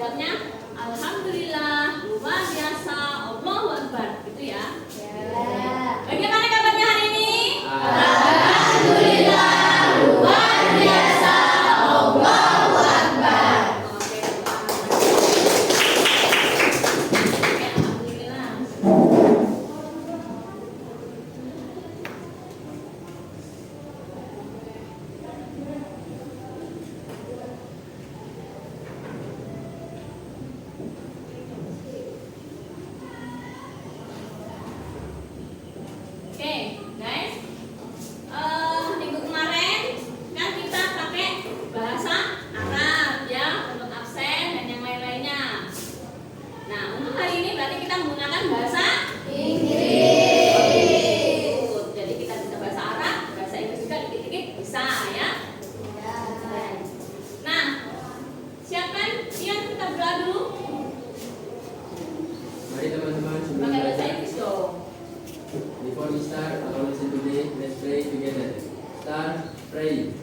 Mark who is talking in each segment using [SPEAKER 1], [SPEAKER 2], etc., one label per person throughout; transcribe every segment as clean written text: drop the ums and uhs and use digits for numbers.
[SPEAKER 1] Jawabnya alhamdulillah, luar biasa, Allahu Akbar. Gitu ya. Bagaimana kabarnya hari ini? Alhamdulillah, luar biasa, Allahu Akbar. Oke, alhamdulillah. Oke, guys. Minggu kemarin kan kita pakai bahasa Arab ya untuk absen dan yang lain-lainnya. Nah, untuk hari ini berarti kita menggunakan bahasa Inggris. Jadi kita bisa bahasa Arab, bahasa Inggris juga dikit-dikit bisa ya. Nah, siapkan Ian, kita berdoa dulu.
[SPEAKER 2] Mari teman-teman sebelum
[SPEAKER 1] Pakai bahasa
[SPEAKER 2] belajar.
[SPEAKER 1] Inggris dong.
[SPEAKER 2] Before we start our lesson today, let's pray together. Start praying.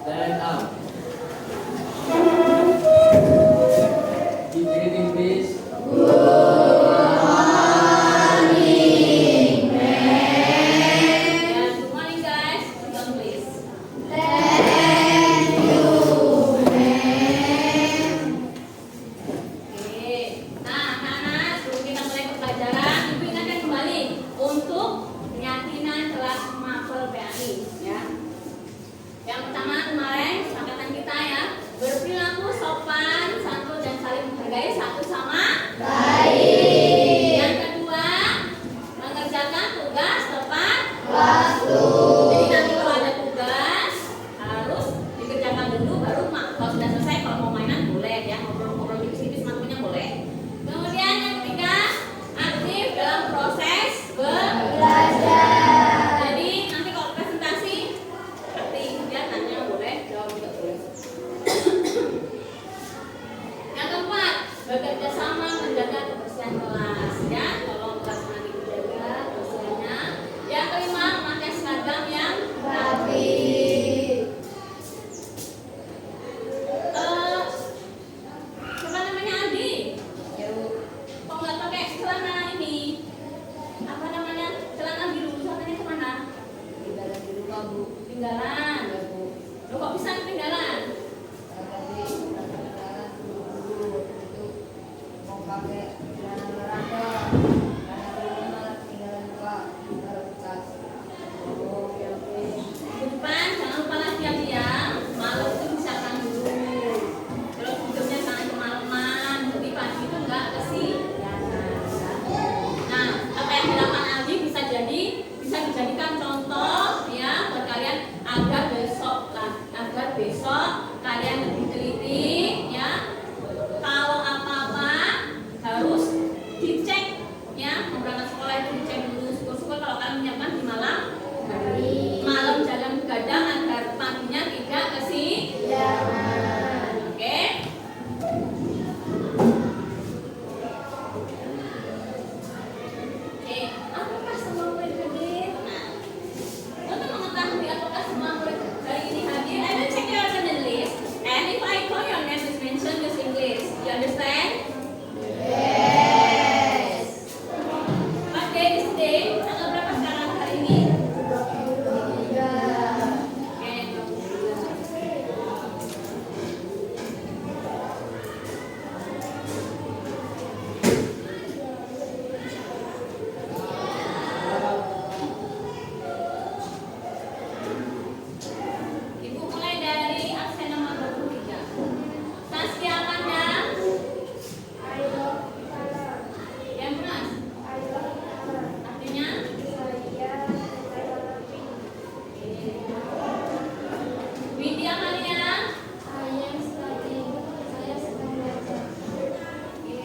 [SPEAKER 2] Stand up.
[SPEAKER 1] bekerja sama menjaga kebersihan kelas ya. Tolong kelas nanti dijaga kebersihannya. Yang kelima, memakai seragam yang rapi. Siapa namanya Adi? Kok nggak pakai celana ini? Apa namanya? Celana biru. Celananya kemana?
[SPEAKER 3] Tinggalan di rumah, Bu.
[SPEAKER 1] Tinggalan.
[SPEAKER 3] Ya, Bu.
[SPEAKER 1] Lo kok bisa ketinggalan?
[SPEAKER 3] Tadi tinggalan buru-buru itu mau pakai celana olahraga. Karena di rumah tinggalan lupa taruh di tas. Oh, oke, oke.
[SPEAKER 1] Depan jangan lupa lagi ya. Malam itu disiapkan dulu. Terus tidurnya jangan kemalaman. Jadi pagi itu enggak kesiangan. Nah, apa yang dilakukan Aldi bisa dijadikan contoh ya buat kalian agar besok kalian lebih teliti ya. Kalau apa-apa harus dicek ya. Mau berangkat sekolah itu dicek dulu. Syukur-syukur kalau kalian menyiapkan di malam hari. Malam jangan begadang agar paginya tidak kesiangan. Oke? Oke, apakah semua murid hadir? Nah, untuk mengetahui apakah semua murid hari ini hadir, I will check your attendance list. And if I call your name is mentioned, use English. You understand?
[SPEAKER 3] Yes.
[SPEAKER 1] What day is today? Tanggal berapa sekarang hari ini?
[SPEAKER 3] Tiga.
[SPEAKER 1] Oke. Ibu mulai dari absen nomor 23. Saskia Amanda. Yang benar. Artinya? Widya Maria. Oke.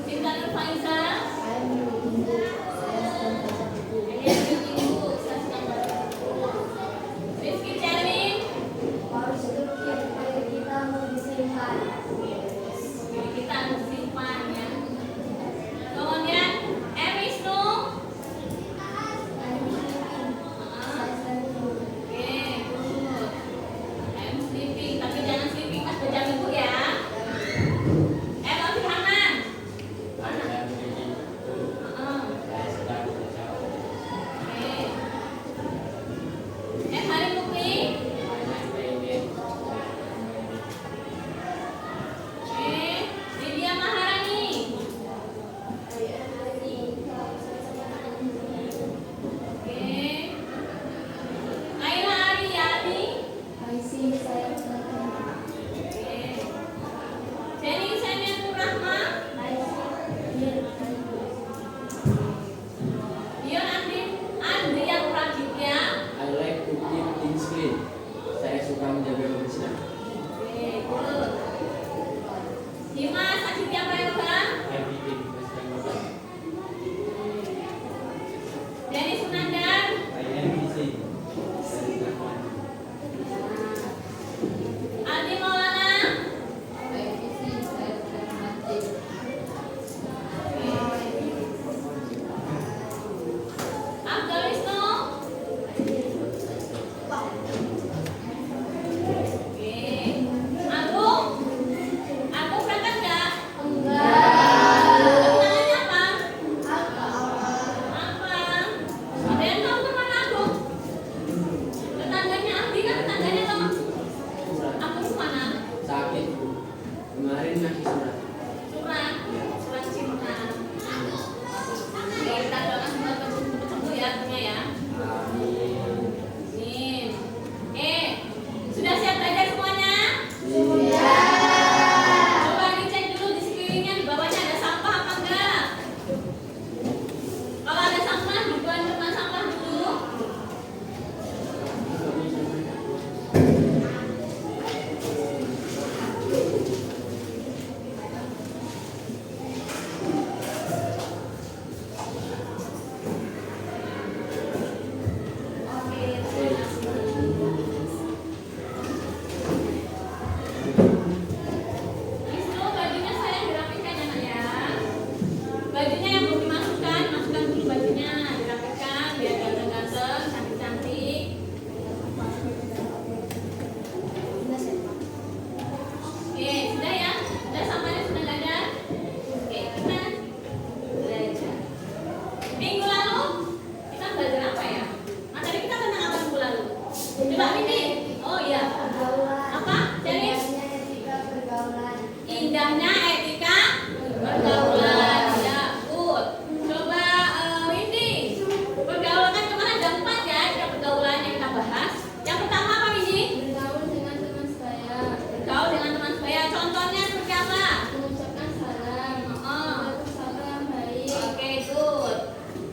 [SPEAKER 1] Sinta Nur Faiza. Rizky Cermin. Kita harus simpan ya. Kemudian Wisnu. Oke, good. Sleeping, tapi jangan sleeping pas jam itu ya. Lofi Hanan. Mana? Oke. Hari Mukli. Oke. Lydia Maharani. Oke. Laila Ariyati. Oke. Jenny Seniatur Rahma. Dion Andrian Praditya.
[SPEAKER 2] I like to keep things clean. Saya suka menjaga kebersihan.
[SPEAKER 1] Oke, good. Dimas Aditya Prayoga.
[SPEAKER 2] Everything is fine.
[SPEAKER 1] Denny Sunandar.
[SPEAKER 2] I am busy. Saya suka main.
[SPEAKER 1] Aldi Maulana. Abdul Wisnu. Oke. Agung berangkat nggak? indahnya etika pergaulan. Ya, good. Coba ini pergaulan kan kemarin ada 4 ya, ada pergaulan yang kita bahas. Yang pertama apa ini?
[SPEAKER 3] Bergaul dengan teman sebaya.
[SPEAKER 1] Bergaul dengan teman sebaya. Contohnya seperti apa?
[SPEAKER 3] Mengucapkan salam.
[SPEAKER 1] Oh.
[SPEAKER 3] Bersama yang baik.
[SPEAKER 1] Oke, good.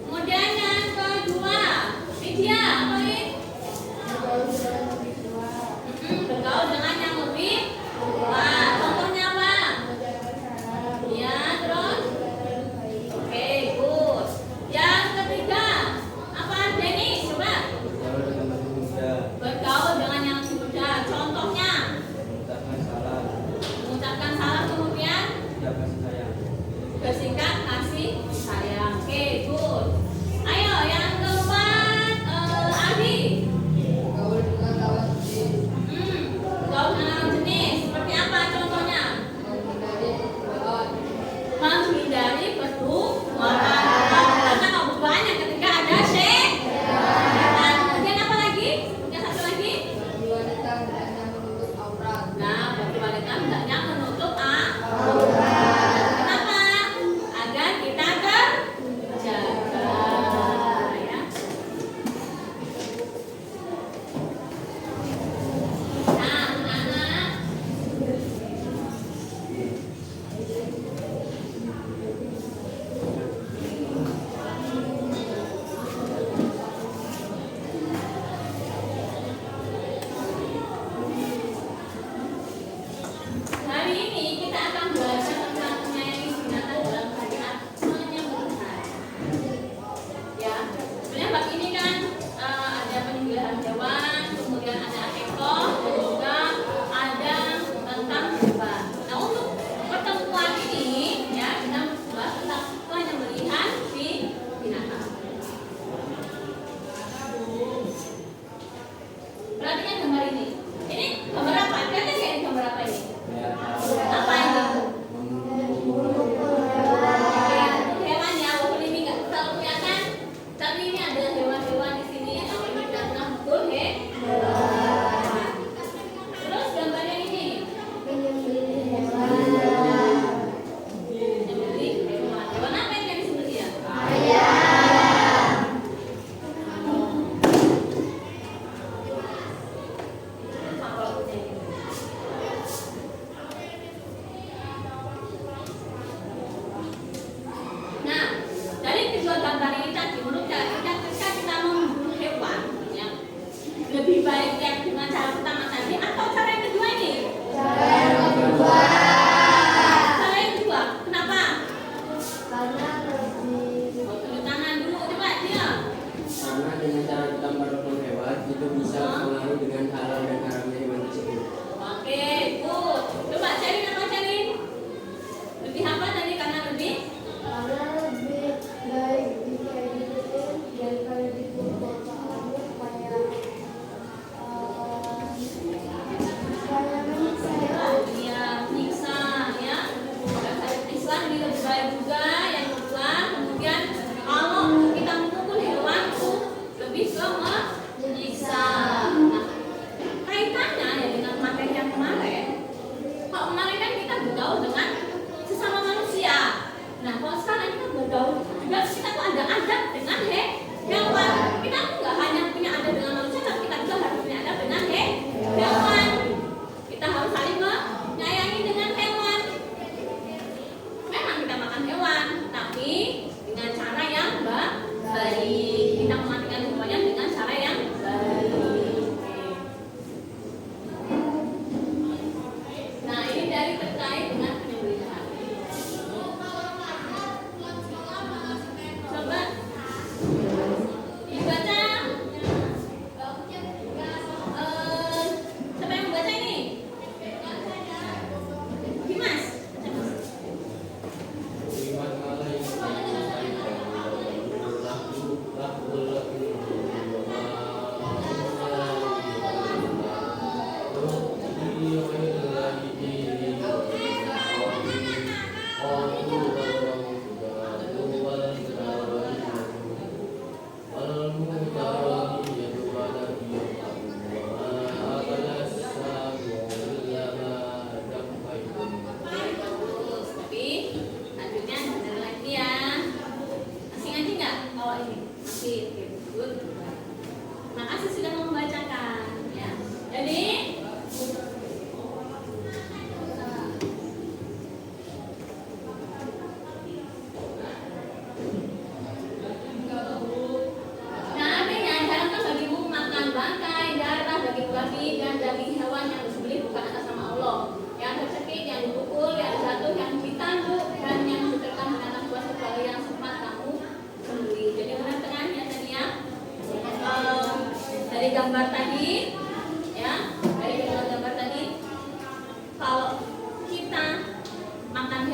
[SPEAKER 1] Kemudian yang kedua, Lydia, apa ini?
[SPEAKER 3] Bergaul dengan lebih tua.
[SPEAKER 1] Bergaul dengan yang lebih tua. Contohnya apa?
[SPEAKER 3] Mengucapkan salam.
[SPEAKER 1] Ya, terus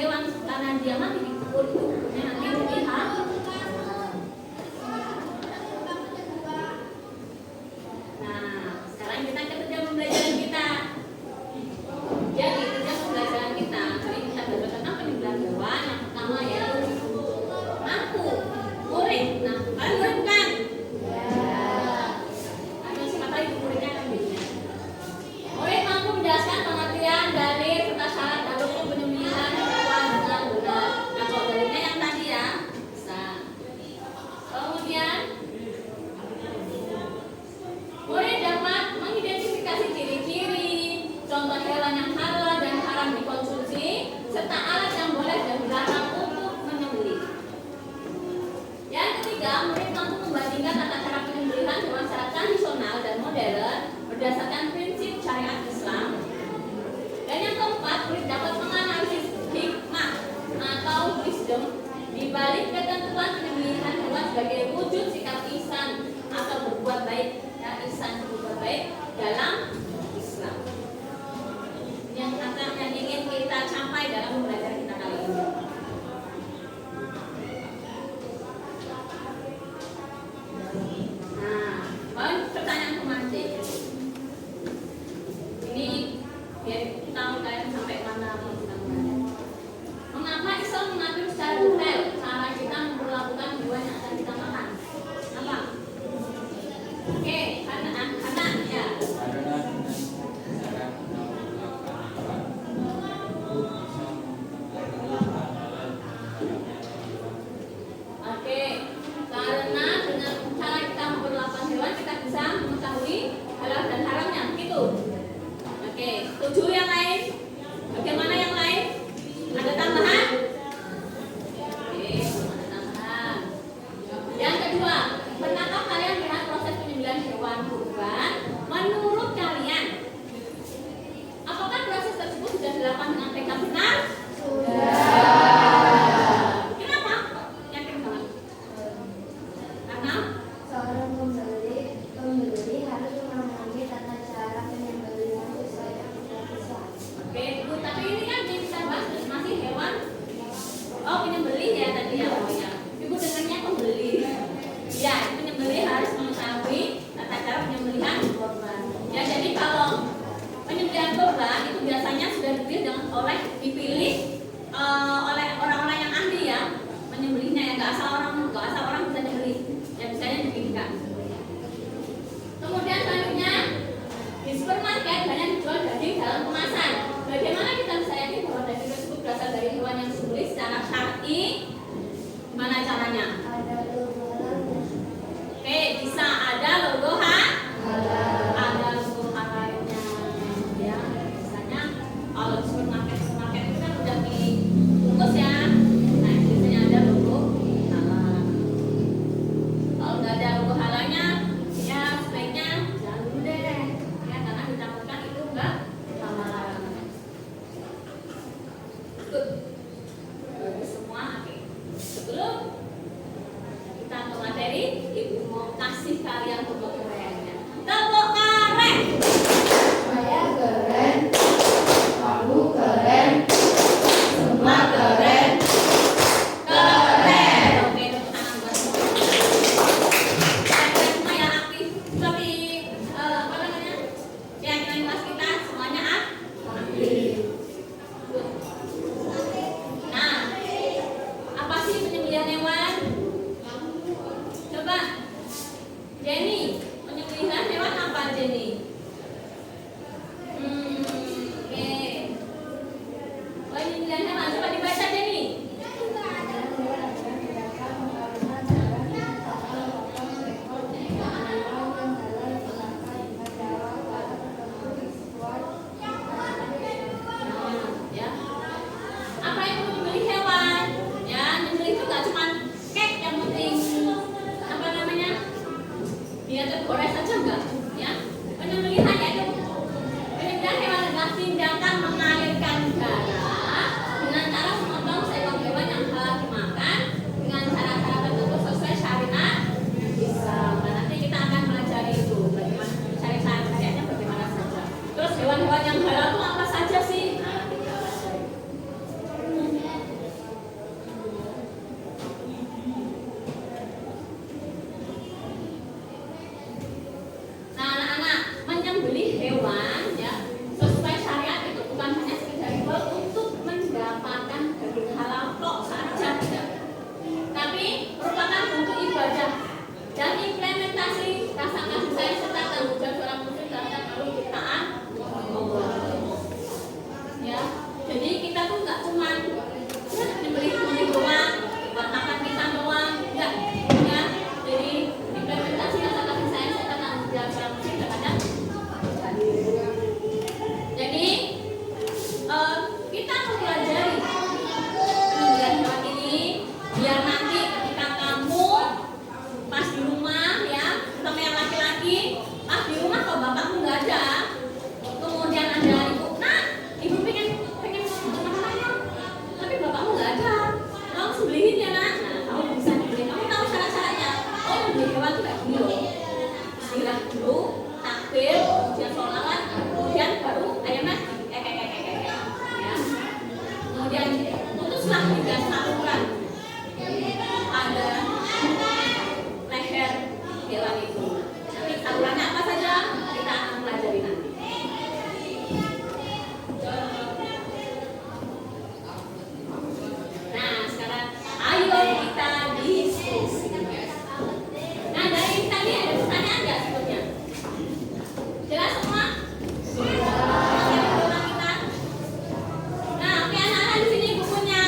[SPEAKER 1] hewan karena dia mati dikubur itu hukumnya nanti jadi haram. Nah, sekarang kita ke tujuan pembelajaran kita. Jadi tujuan pembelajaran kita, jadi kita belajar tentang penyembelihan hewan. Yang pertama yaitu aku, murid. Nah, kalian murid bukan? Atau siapa tahu ibu muridnya kan biasanya. Murid mampu menjelaskan pengertian dari serta syarat dan rukun penyembelihan hewan dengan benar. Nah, kalau dalilnya yang tadi ya, bisa. Kemudian murid dapat mengidentifikasi ciri-ciri, contoh hewan yang halal dan haram dikonsumsi, serta alat yang boleh dan dilarang untuk menyembelih. Yang ketiga, murid mampu membandingkan tata cara penyembelihan hewan secara tradisional dan modern berdasarkan prinsip syariat Islam. Dan yang keempat, murid dapat menganalisis hikmah atau wisdom di balik ketentuan penyembelihan hewan sebagai wujud sikap ihsan atau berbuat baik, ya ihsan berbuat baik dalam Islam. Yang ingin kita capai dalam pembelajaran kita kali ini. Nah, pertanyaan pemancing. Ini biar tahu kalian sampai mana penggunaannya. Mengapa Islam mengatur secara detail cara kita memperlakukan hewan yang akan kita makan? Apa? Oke, karena ya.
[SPEAKER 2] Karena cara kita melakukan hewan itu bisa mempengaruhi
[SPEAKER 1] Oke, karena dengan cara kita memperlakukan hewan kita bisa mengetahui halal dan haramnya, gitu. Oke, tujuh yang lain. Bagaimana yang lain? Ada tambahan? Oke, ada tambahan. Yang kedua, pernahkah kalian melihat proses penyembelihan hewan kurban? Menurut kalian, apakah proses tersebut sudah dilakukan dengan tekad benar? Kenapa? Yakin banget? Karena
[SPEAKER 3] Seorang pembeli harus memahami tata cara penyembelihan sesuai aturan Islam.
[SPEAKER 1] oke, Bu, tapi ini kan yang kita bahas masih hewan. Oh, penyembelih ya tadi ya. Oh ya. Ibu dengarnya pembeli. Ya, penyembelih harus mengetahui tata cara penyembelihan korban. Ya, jadi kalau penyembelihan korban itu biasanya sudah dipilih oleh orang-orang yang ahli ya menyembelihnya ya, nggak asal orang bisa nyembelih. Ya, misalnya dipilihkan. Kemudian selanjutnya di supermarket banyak dijual daging dalam kemasan. Bagaimana kita bisa yakin bahwa daging tersebut berasal dari hewan yang disembelih secara syar'i? Gimana caranya?
[SPEAKER 3] Ada logo halalnya.
[SPEAKER 1] Oke, bisa ada logo ada logo halalnya. Ya, misalnya kalau di supermarket itu kan udah dibungkus ya. Nah, biasanya ada logo halal. Kalau nggak ada logo halalnya, ya sebaiknya jangan dulu deh. Ya, karena ditakutkan itu nggak halal. Good. Bagus semua. Oke. Sebelum kita ke materi, Ibu mau kasih kalian tepuk kerennya. Tepuk keren.
[SPEAKER 3] Saya keren,
[SPEAKER 2] Aku
[SPEAKER 3] keren,
[SPEAKER 1] Semua keren. Keren. Oke, tepuk tangan buat semua. Kalian semua yang aktif. Tapi apa namanya? Keyakinan kelas kita semuanya aktif. Good. Nah, apa sih penyembelihan hewan? Coba, Jenny, penyembelihan hewan apa Jenny? Oke. Penyembelihan hewan coba dibaca Jenny. Ya. Apa yang menyembelih hewan? Ya, menyembelih itu nggak cuma kek yang penting apa namanya? Dia tergores saja enggak? Ya. Penyembelihan ya itu penyembelihan hewan adalah tindakan mengalirkan darah dengan cara memotong seekor hewan yang halal dimakan dengan cara-cara tertentu sesuai syariat Islam. Nah, nanti kita akan pelajari itu bagaimana syariatnya bagaimana saja. Terus hewan-hewan yang halal itu apa saja sih? Nah, kita pelajari. dan implementasi rasa kasih sayang serta tanggung jawab seorang muslim terhadap makhluk ciptaan Allah. Ya, jadi kita tuh nggak cuman ya membeli doang, buat makan kita doang, enggak. Ya, jadi implementasi rasa kasih sayang serta tanggung jawab seorang muslim terhadap jadi kita mempelajari pendidikan hewan ini biar nanti ketika kamu pas di rumah ya, terutama yang laki-laki, pas di rumah kalau bapakmu nggak ada, kemudian ada ibu, nah ibu pengen makanannya, tapi bapakmu nggak ada, kamu harus beliin ya nak. Nah kamu bisa beli, kamu tahu cara-caranya. Oh membeli hewan tuh kayak gini loh, bismillah dulu, takbir, kemudian sholawat, kemudian baru ayamnya ya. Kemudian putuslah 3 saluran ada leher hewan itu. Nanti salurannya apa saja kita akan pelajari nanti. Nah sekarang ayo kita diskusi. Nah dari tadi ada pertanyaan nggak sebetulnya? Jelas semua? Nah, oke anak-anak di sini bukunya.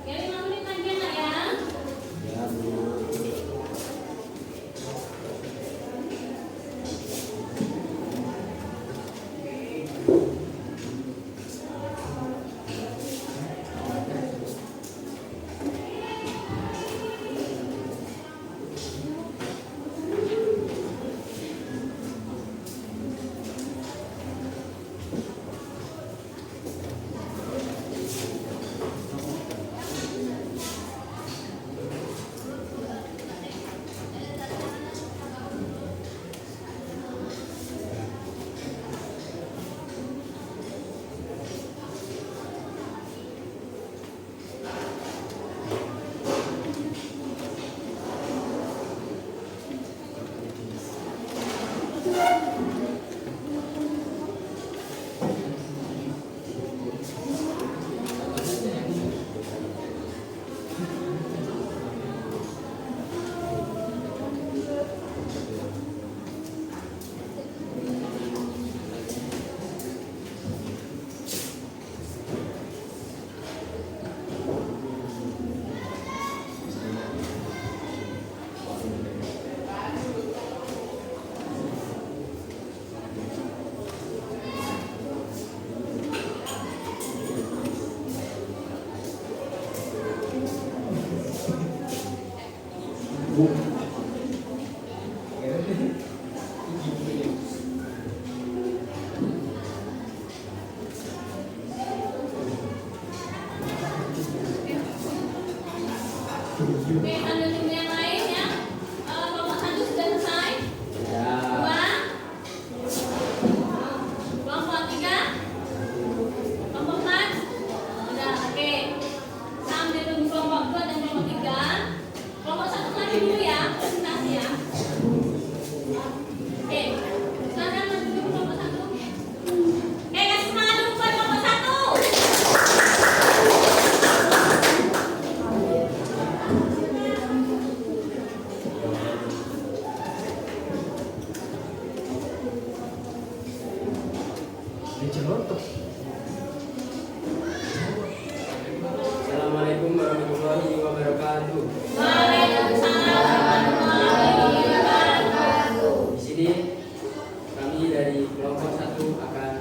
[SPEAKER 1] Oke, 5 menit lagi ya, Nak ya.
[SPEAKER 2] Ya, Bu.
[SPEAKER 1] Oke, ambil tim yang lain ya. Kelompok 1 sudah selesai.
[SPEAKER 2] Ya.
[SPEAKER 1] 2. Kelompok 3. Kelompok 4. Udah, oke. Sambil tunggu kelompok 2 dan kelompok 3. Kelompok 1 lagi dulu ya, presentasi ya. Oke, silakan maju dulu kelompok 1. Oke, kasih semangat dulu buat kelompok 1.
[SPEAKER 2] Assalamualaikum warahmatullahi dari kelompok 1 akan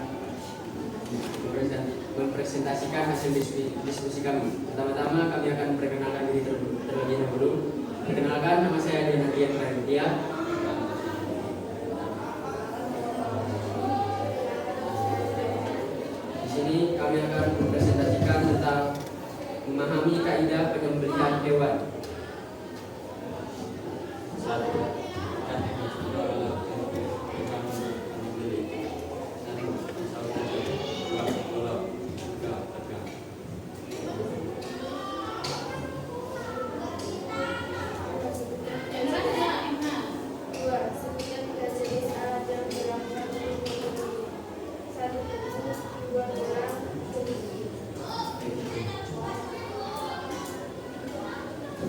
[SPEAKER 2] mempresentasikan hasil diskusi kami. Pertama-tama kami akan memperkenalkan diri terlebih dahulu. Perkenalkan, nama saya Dian Adrian Pramudia. Di sini kami akan mempresentasikan tentang memahami kaidah penyembelihan hewan.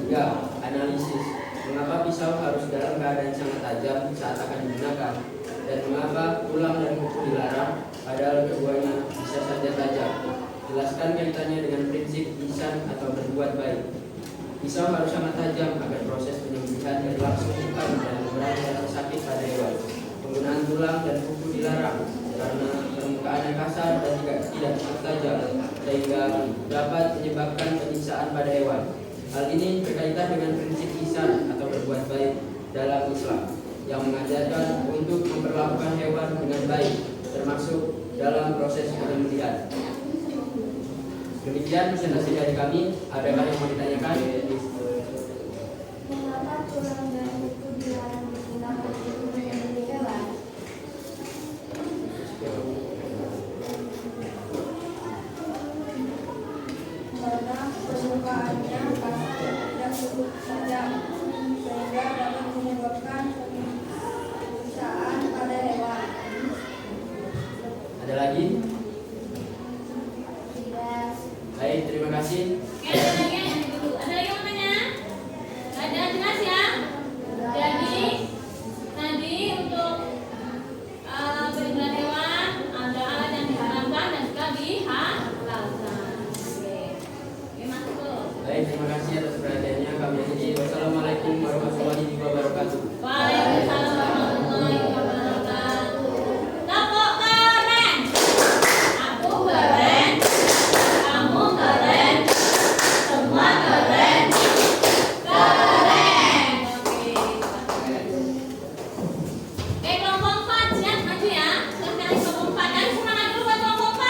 [SPEAKER 2] Tiga, analisis. Mengapa pisau harus dalam keadaan sangat tajam saat akan digunakan, dan mengapa tulang dan kuku dilarang, padahal keduanya bisa saja tajam. Jelaskan kaitannya dengan prinsip ihsan atau berbuat baik. Pisau harus sangat tajam agar proses penyembelihan berlangsung cepat dan mengurangi rasa sakit pada hewan. Penggunaan tulang dan kuku dilarang karena permukaannya kasar dan tidak sangat tajam, sehingga dapat menyebabkan penyiksaan pada hewan. Hal ini berkaitan dengan prinsip ihsan atau berbuat baik dalam Islam yang mengajarkan untuk memperlakukan hewan dengan baik, termasuk dalam proses penyembelihan. Demikian presentasi dari kami. Adakah yang mau ditanyakan?
[SPEAKER 3] Mengapa tulang dan kuku dilarang digunakan untuk menyembelih hewan? Karena permukaannya kasar dan tidak cukup tajam, sehingga dapat menyebabkan penyiksaan pada hewan.
[SPEAKER 2] Ada lagi?
[SPEAKER 3] Tidak.
[SPEAKER 2] Baik, terima kasih.
[SPEAKER 1] Oke, ada lagi yang dulu. Ada lagi yang mau tanya? Ada, jelas ya? Jadi tadi untuk penyembelihan hewan ada alat yang diharamkan dan juga dihalalkan. Oke, masuk tuh.
[SPEAKER 2] Baik, terima kasih atas perhatiannya. Kami akhiri. Wassalamualaikum warahmatullahi wabarakatuh.
[SPEAKER 1] Waalaikumsalam warahmatullahi wabarakatuh. Tepuk keren. Aku keren. Kamu keren. Semua keren. Keren. Oke, kelompok 4 siap maju ya. Silahkan kelompok 4. Kalian semangat dulu buat kelompok 4.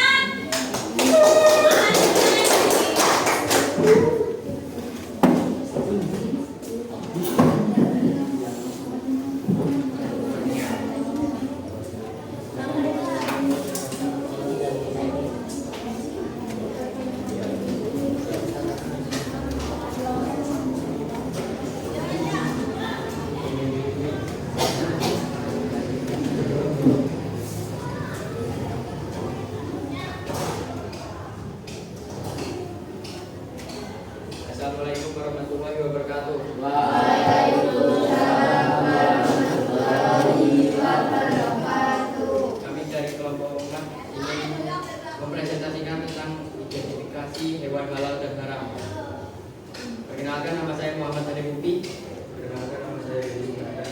[SPEAKER 2] Assalamualaikum warahmatullahi wabarakatuh. Kami dari kelompok 4 ingin mempresentasikan tentang identifikasi hewan halal dan haram. Perkenalkan, nama saya Muhammad Ali Mufi. Perkenalkan, nama saya Yudi Murada.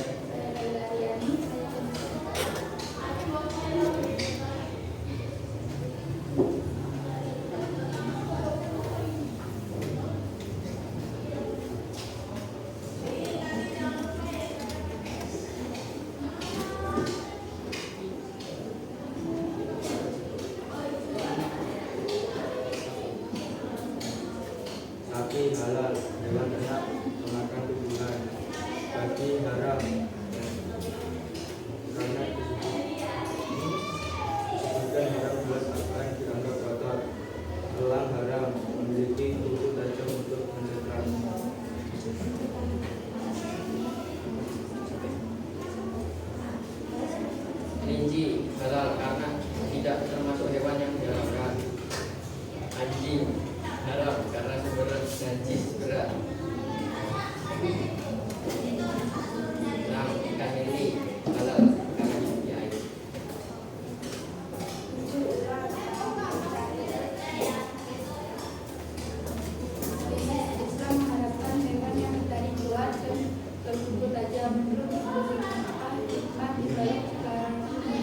[SPEAKER 2] Sapi halal, hewan ternak memakan tumbuhan. Babi haram karena disebutkan haram jelas akan dianggap kotor. Elang haram, memiliki kuku tajam untuk menyerang. Kelinci halal karena tidak termasuk hewan yang diharamkan. Anjing haram karena sumber najis berat. Nah, ikan ini halal karena di air.
[SPEAKER 3] Islam mengharapkan hewan yang tidak dijual dan berkuku tajam. Menurut Islam, apa hikmah di balik larangan ini?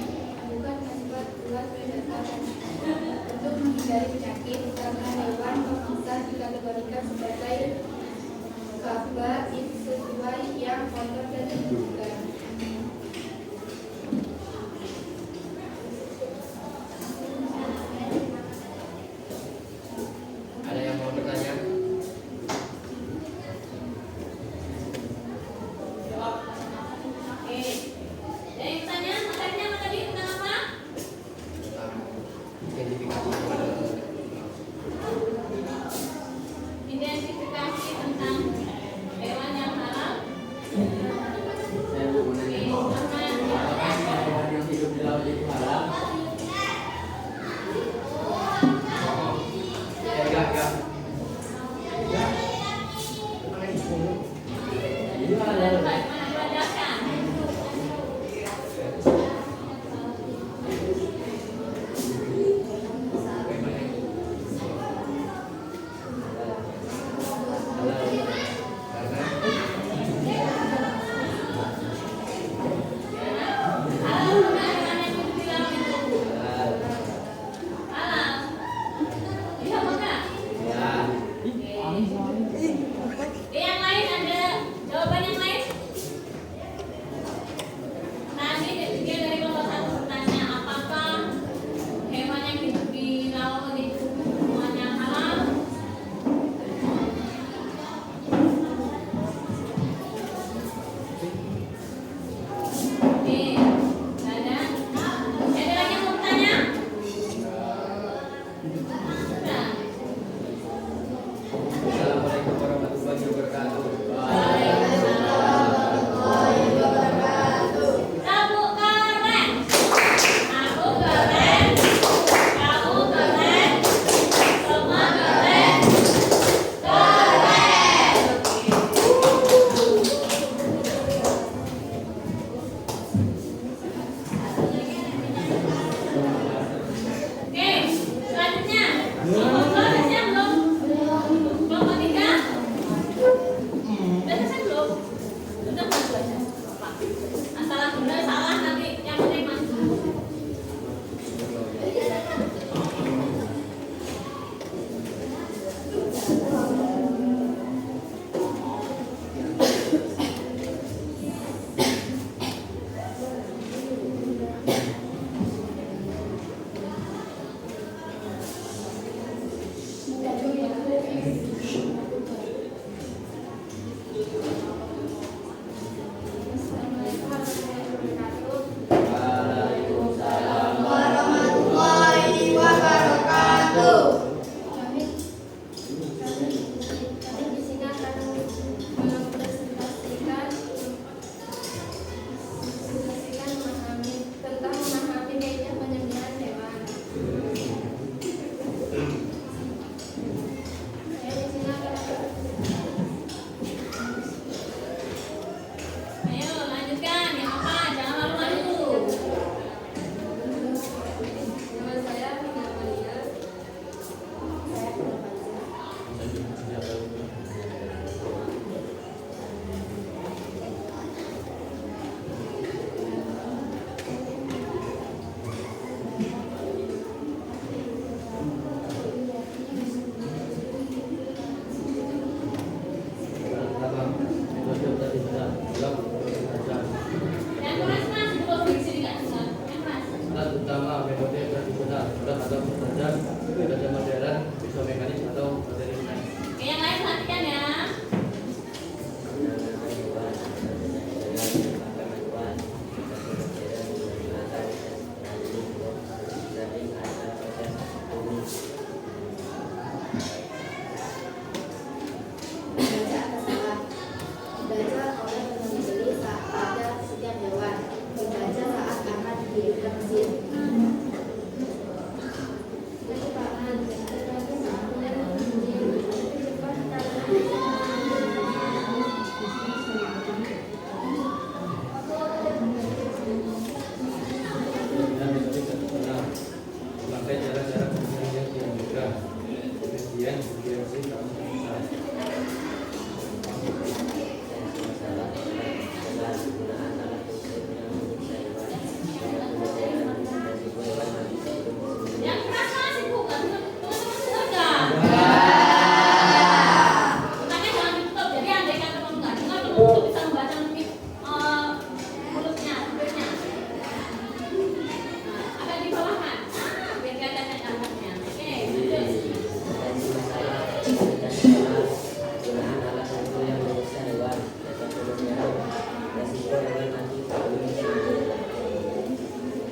[SPEAKER 2] nama metode tradisional, bulat atau bertajam, metode modern, pisau mekanis atau materi mekanis.
[SPEAKER 1] Oke, yang lain perhatikan ya.
[SPEAKER 3] Membaca atas salah. Dibaca oleh pembeli saat pada setiap hewan. Dibaca saat akan dihidupkan mesin.
[SPEAKER 2] Kemudian metode tradisional, memakai cara-cara pemilihan yang dianjurkan. Kemudian bergenerasi dalam keputusan.
[SPEAKER 1] Yang keras masih bukan teman-teman dengar. Makanya jangan ditutup. Jadi andai kata kamu nggak dengar, kamu tutup bisa membaca lebih mulutnya, bibirnya. Nah, agak di bawah kan? Biar kelihatan gambarnya. Oke, lanjut.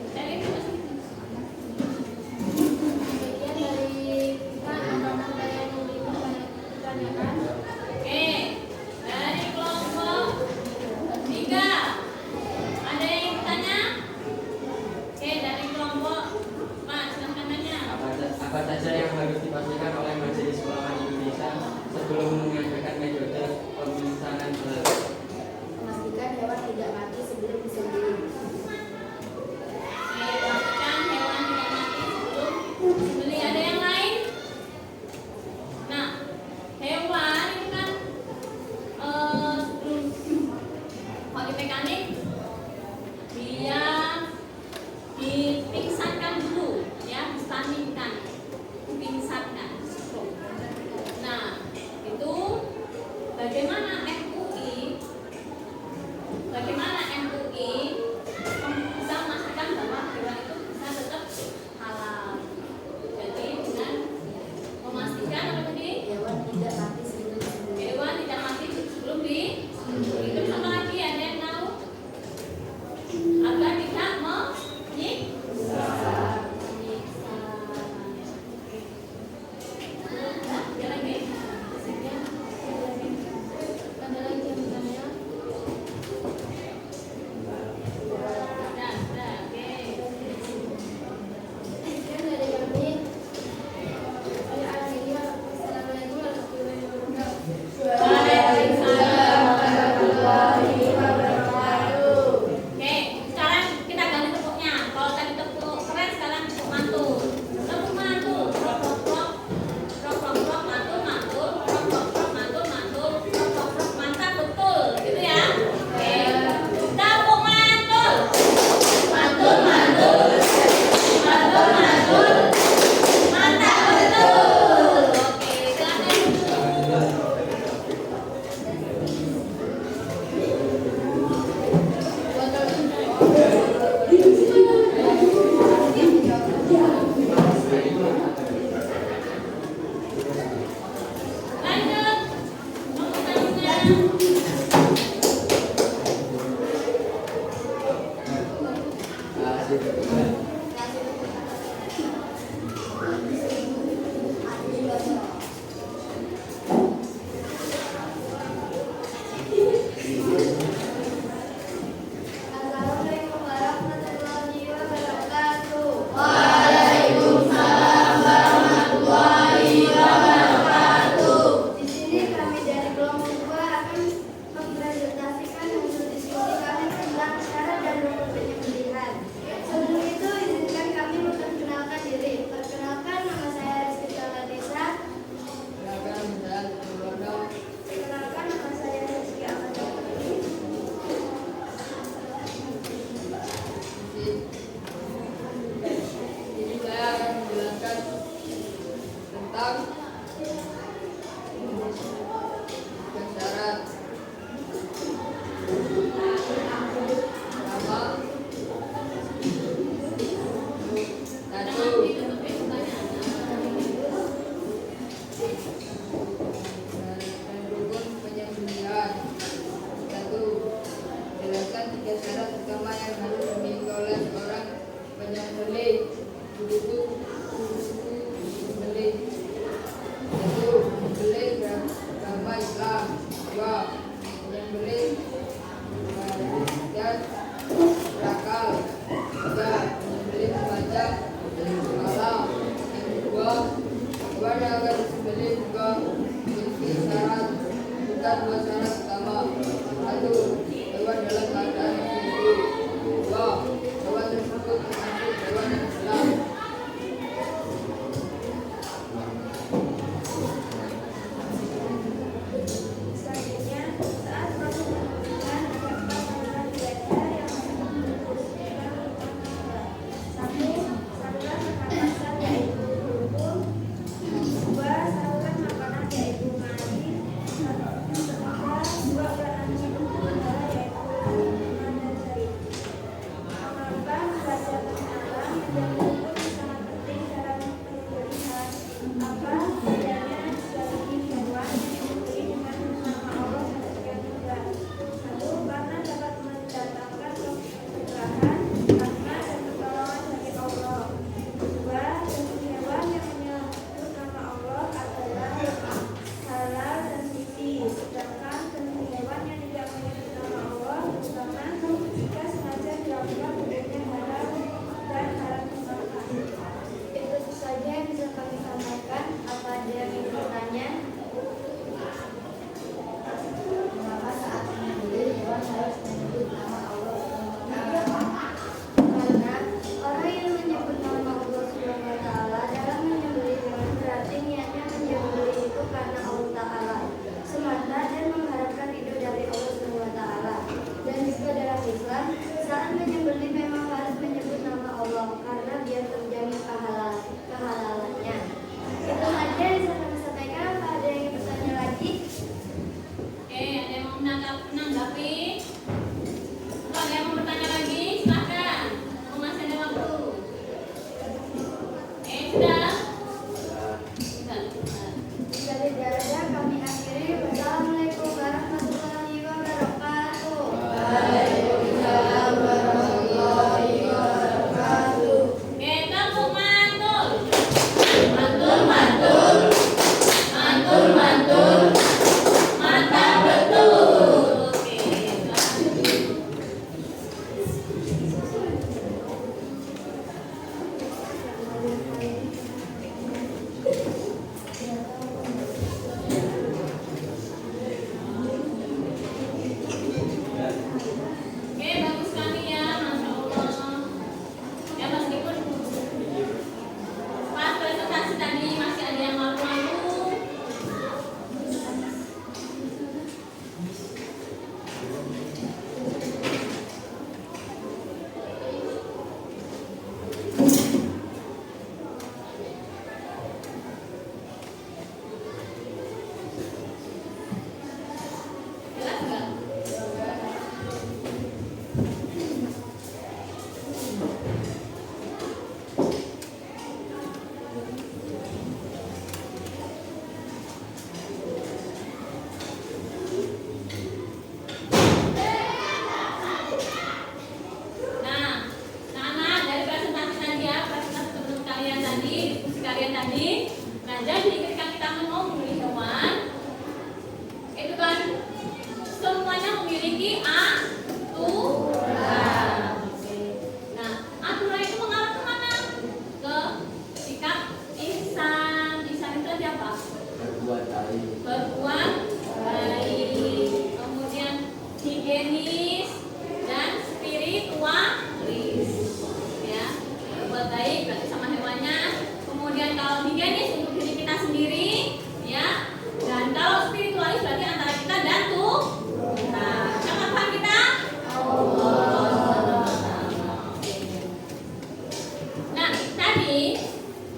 [SPEAKER 1] Dari itu masih.
[SPEAKER 3] Bagian dari ikan atau tanda yang ditanyakan.
[SPEAKER 1] Oke, dari kelompok 3 ada yang bertanya? Oke, dari kelompok 4 silahkan tanya.
[SPEAKER 2] Apa saja yang harus dipastikan oleh Majelis Ulama Indonesia sebelum mengadakan metode pemisahan berat?
[SPEAKER 3] Memastikan hewan tidak mati sebelum disembelih.
[SPEAKER 1] Oke, pastikan hewan tidak mati sebelum disembelih. Ada yang lain? Nah, hewan itu kan sebelum kalau di mekanik dia dipingsankan dulu, ya, distaningkan, dipingsankan, stroke. Nah, itu bagaimana MUI bisa memastikan bahwa hewan itu bisa tetap halal. Jadi dengan memastikan apa tadi?
[SPEAKER 3] Hewan tidak mati sebelum disembelih.
[SPEAKER 1] Hewan tidak mati sebelum disembelih. Terus apa lagi, ada yang tahu? Agar tidak menyiksa. Ada lagi?
[SPEAKER 3] Ada lagi yang bertanya?
[SPEAKER 1] Sudah, oke.
[SPEAKER 3] Sekian dari kami. Assalamualaikum warahmatullahi wabarakatuh.
[SPEAKER 1] Waalaikumsalam
[SPEAKER 3] warahmatullahi wabarakatuh.
[SPEAKER 1] Oke, sekarang kita ganti tepuknya. Kalau tadi tepuk keren, sekarang tepuk mantul. Tepuk mantul. Prok prok prok. Prok prok prok, mantul mantul. Prok prok prok, mantul mantul. Prok prok prok, mantap betul. Gitu ya. Oke. Tepuk mantul. Mantul mantul. Mantul mantul. Mantap betul. Oke, silakan. Lanjut. Mau tanya.
[SPEAKER 3] Assalamualaikum warahmatullahi wabarakatuh. Di sini kami dari kelompok 2 akan mempresentasikan hasil diskusi kami tentang syarat dan rukun penyembelihan. Sebelum itu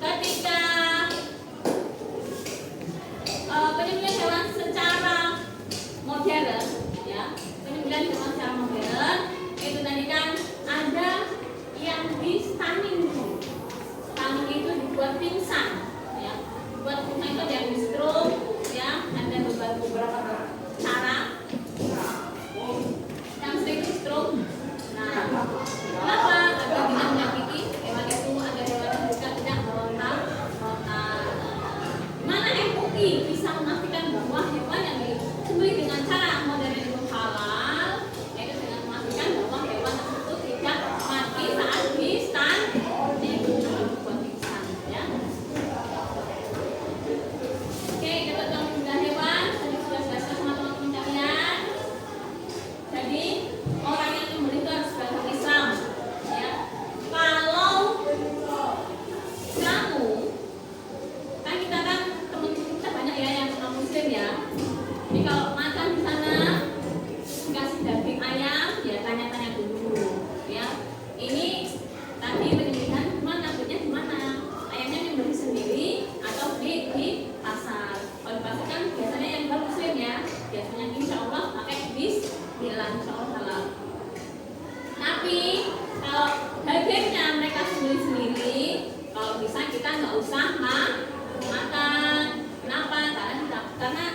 [SPEAKER 1] ketika penyembelihan hewan secara modern, ya, penyembelihan hewan secara modern itu tadi kan ada yang di stunning dulu. Stunning itu dibuat pingsan, ya, buat pingsan itu ada yang di stroke, ya, ada beberapa cara yang sering di stroke. Nah, kenapa? Agar tidak menyakiti hewan itu, agar hewan itu juga tidak meronta. Mana MUI bisa memastikan bahwa hewan yang disembelih dengan cara modern itu halal, yaitu dengan memastikan bahwa hewan tersebut tidak mati saat di stunning buat pingsan, ya. Oke, kita tentang penyembelihan hewan tadi sudah jelaskan sama teman-teman kalian. Jadi orang yang menyembelih itu harus beragama Islam, ya. Kalau kamu kan kita kan teman kita banyak ya yang non muslim ya. Jadi kalau makan di sana kasih daging ayam, ya tanya-tanya dulu, ya. Ini tadi penyembelihan gimana, belinya di mana? Ayamnya nyembelih sendiri atau beli di pasar? Kalau di pasar kan biasanya yang non muslim ya, biasanya insya Allah pakai bismillah, insya Allah halal. Tapi kalau dagingnya mereka sendiri, kalau bisa kita nggak usah makan. Kenapa? Karena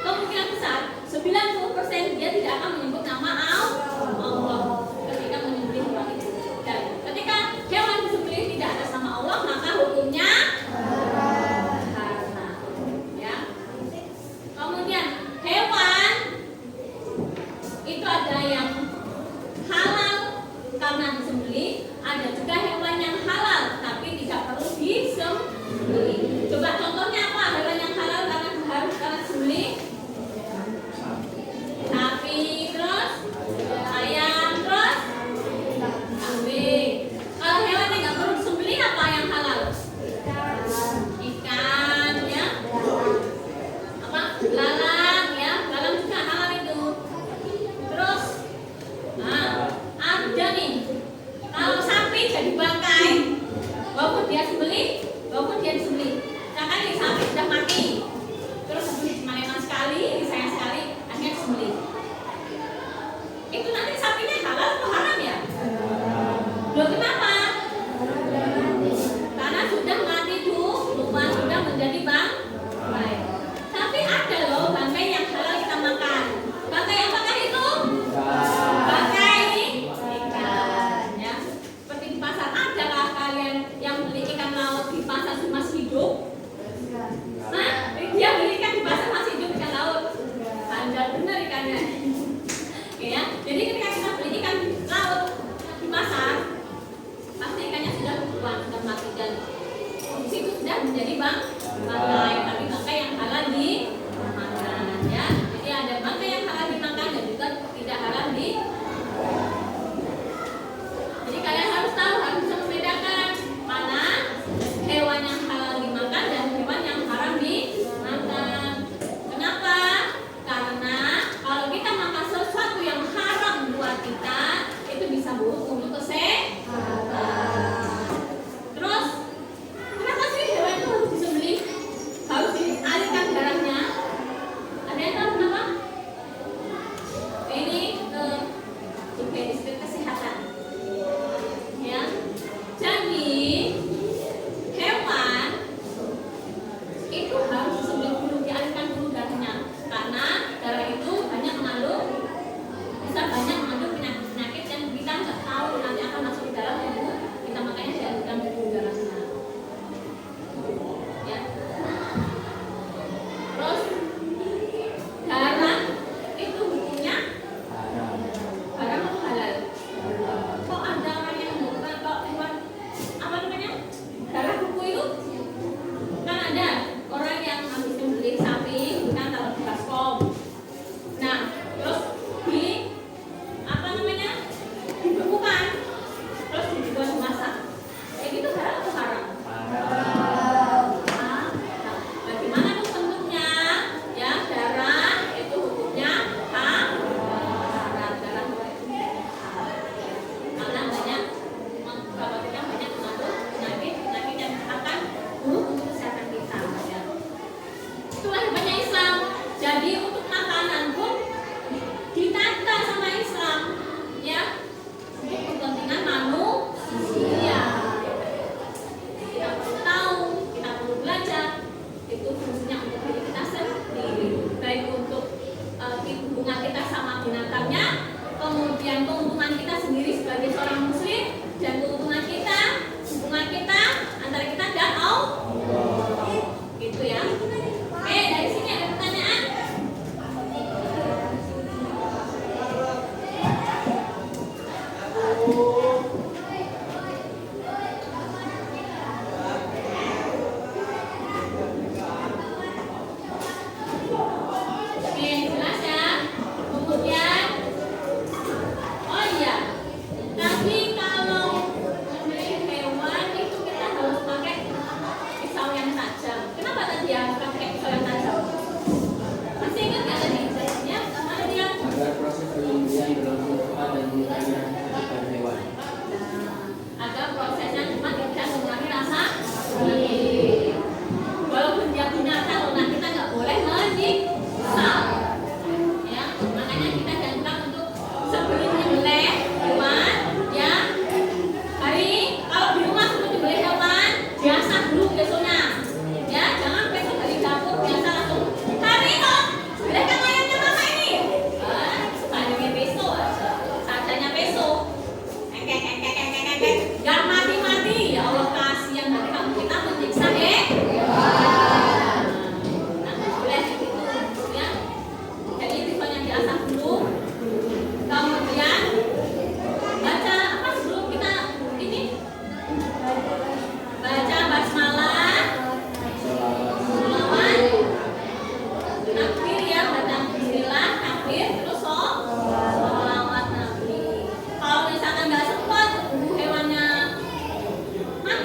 [SPEAKER 1] kemungkinan besar 90% dia tidak akan menyebut nama Allah ketika menyembelih hewan itu. Dan ketika hewan disembelih tidak atas nama Allah, maka hukumnya haram, ya. Kemudian hewan itu ada yang halal karena disembelih, ada juga hewan yang halal tapi tidak perlu disembelih. Coba contohnya apa hewan yang halal karena harus karena disembelih? Sapi, terus ayam, terus kambing. Kalau hewan yang nggak perlu disembelih apa yang halal? Ikan, ya. Apa? Lalang, ya. Lalang juga halal itu. Terus, nah, ada nih. Kalau sapi jadi bangkai, walaupun dia disembelih, misalkan nih sapi sudah mati, terus disembelih sekali, disayang sekali, akhirnya disembelih. Itu nanti sapinya halal atau haram ya? Loh kenapa? Karena sudah mati duluan, sudah menjadi bangkai. Tapi ada loh bangkai yang halal kita makan. Bangkai apakah itu? Bangkai ikan, ya. Seperti di pasar, adakah kalian yang beli ikan laut di pasar masih hidup? Nah, dia beli ikan di pasar masih hidup, ikan laut. Bandar benar ikannya. Oke, ya. Jadi ketika kita beli ikan laut di pasar, pasti ikannya sudah berbuang, sudah mati dan kondisi itu sudah menjadi bangkai. Tapi bangkai yang halal dimakan, ya. Jadi ada bangkai yang halal dimakan dan juga tidak halal di. Jadi kalian harus tahu, harus bisa membedakan mana hewan yang halal dimakan dan hewan yang haram dimakan. Kenapa? Karena kalau kita makan sesuatu yang haram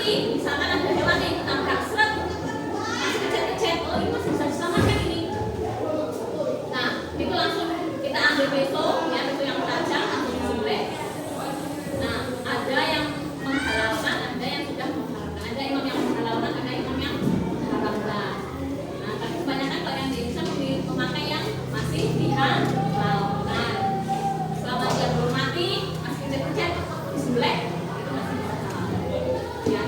[SPEAKER 1] mati, misalkan ada hewan yang ketabrak seret, masih kecet-kecet, oh ini masih bisa diselamatkan ini. Nah, itu langsung kita ambil pisau, ya pisau yang tajam, langsung disembelih. Nah, ada yang menghalalkan, ada yang sudah menghalalkan, ada imam yang menghalalkan, ada imam yang mengharamkan. Nah, tapi kebanyakan kalau yang di Indonesia memakai yang masih dihalalkan. Selama dia belum mati, masih kecet-kecet, disembelih, itu masih bisa halal. Ya.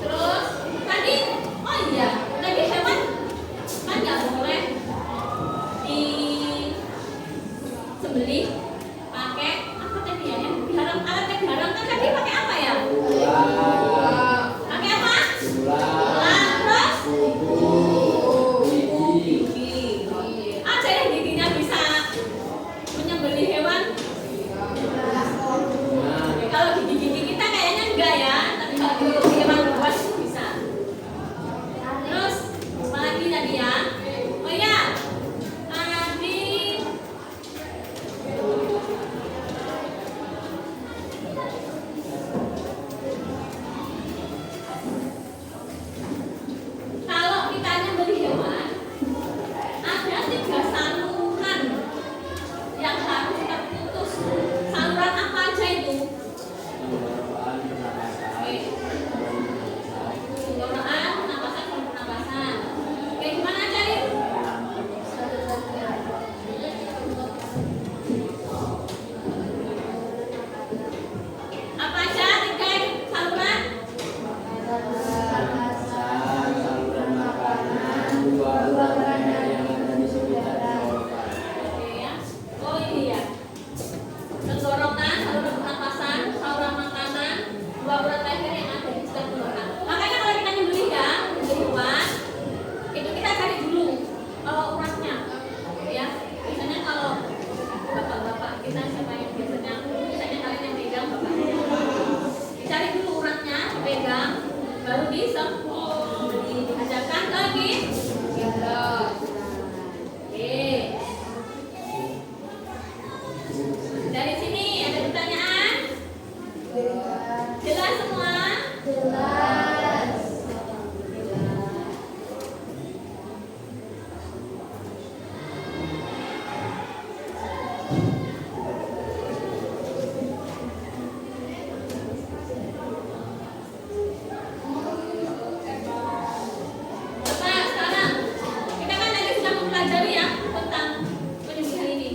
[SPEAKER 1] Terus tadi, oh iya, tadi hewan kan nggak boleh disembelih pakai apa tadi ya? Yang diharam, alat yang diharamkan tadi pakai apa ya? Pakai apa? Terus gigi. Ada yang giginya bisa menyembelih hewan? Oke, kalau gigi-gigi kita kayaknya enggak ya, tapi kalau gigi hewan buas itu bisa. Terus apa lagi tadi ya? Oh ya, tadi kalau kita nyembelih hewan, ada 3 saluran yang harus terputus. Saluran apa aja itu? Tenggorokan, pernapasan, dan pernapasan. Oke, gimana cari? Apa aja 3 saluran? Oke ya. Oh iya. Tenggorokan, saluran pernapasan, saluran makanan, 2 urat leher yang ada di sekitar tenggorokan. Makanya kalau kita nyembelih ya, nyembelih hewan, itu kita cari dulu uratnya. Ya, biasanya kalau bapak-bapak kita siapa yang biasanya kalian yang pegang bapak. Dicari dulu uratnya, dipegang, baru diajarkan lagi. Oke. Dari sini ada pertanyaan? Jelas semua? Coba sekarang kita kan tadi sudah mempelajari ya tentang penyembelihan ini.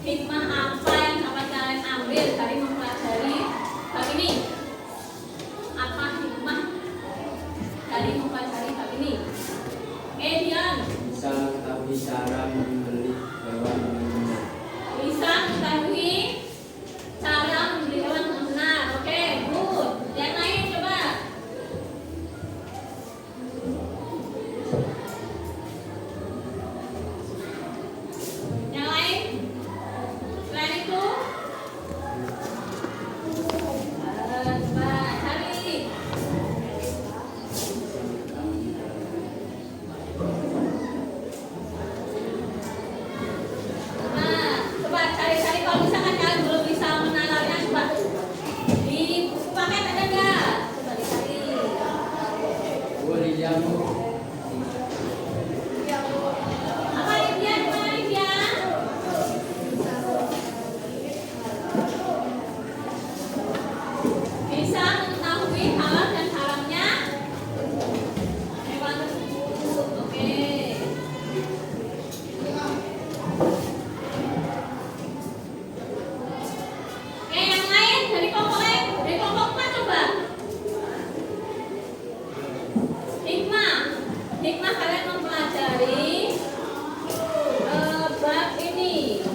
[SPEAKER 1] Hikmah apa yang dapat kalian ambil dari mempelajari bab ini? Apa hikmah dari mempelajari bab ini? Dian,
[SPEAKER 2] Bisa mengetahui cara membeli hewan dengan benar.
[SPEAKER 1] bisa mengetahui cara membeli hewan dengan benar. Oke, good. Yang lain coba. Yang lain? Selain itu? Coba cari. Coba cari-cari kalau misalkan kalian belum bisa menalarnya, coba di buku paket ada nggak? Coba dicari. Apa Lydia? Gimana Lydia? Bisa mengetahui halal dan haramnya hewan tersebut. Oke. Oke, yang lain dari kelompok 4 coba. Hikmah kalian mempelajari bab ini.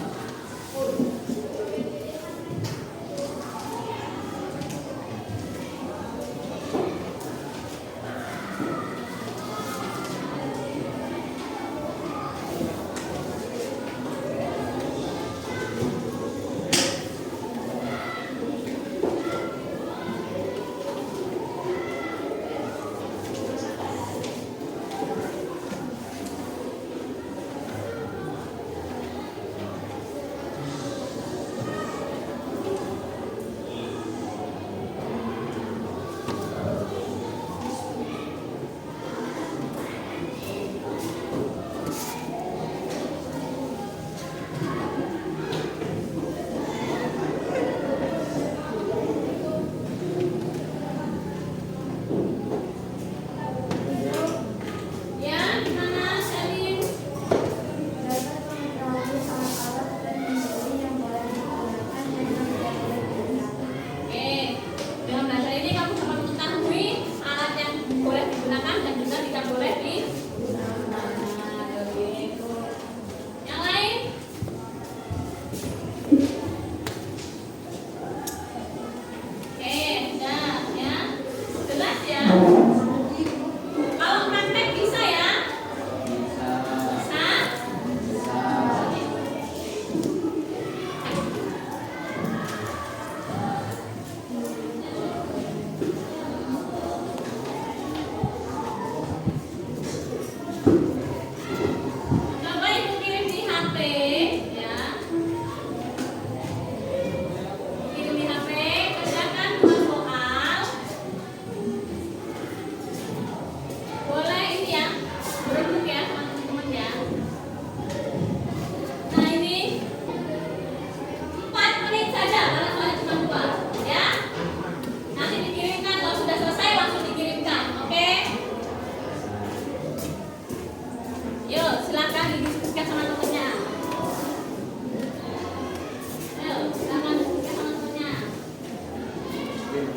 [SPEAKER 1] Nah,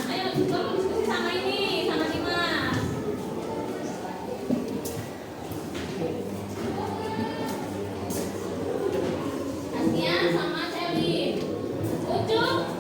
[SPEAKER 1] ayo kamu diskusi sama ini, sama Dimas. Asia sama Celin. Ucup.